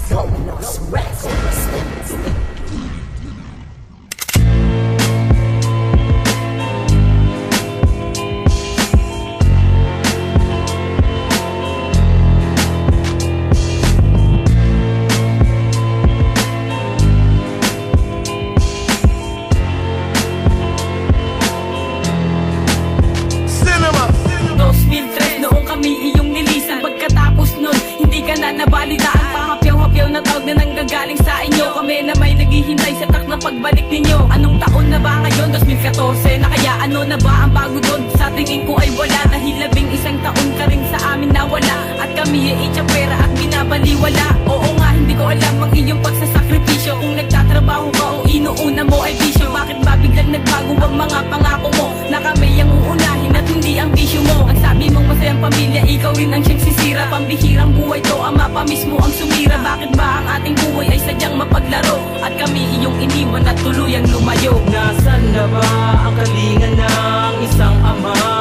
go, no sweat, so resistance. Nabalitaan pa hapyaw-hapyaw na tawag na nanggagaling sa inyo. Kami na may naghihintay sa tak na pagbalik ninyo. Anong taon na ba ngayon? 2014 na kaya ano na ba ang bago doon? Sa tingin ko ay wala, dahil 11 taon ka rin sa amin nawala. At kami ay pera at binabaliwala. Oo nga, hindi ko alam ang iyong pagsasakripisyo. Kung nagtatrabaho ka o inuuna mo ay bisyo, bakit ba biglang nagbago ang mga pangako mo? Na kami ang uunahin at hindi ang bisyo mo. Ang sabi mong masayang pamilya, ikaw rin ang siyang sisira. Pambihirang buhay to, ama pa mismo ang sumira. Bakit ba ang ating buhay ay sadyang mapaglaro? At kami iyong iniwan at tuluyang lumayo. Nasaan na ba ang kalinga ng isang ama?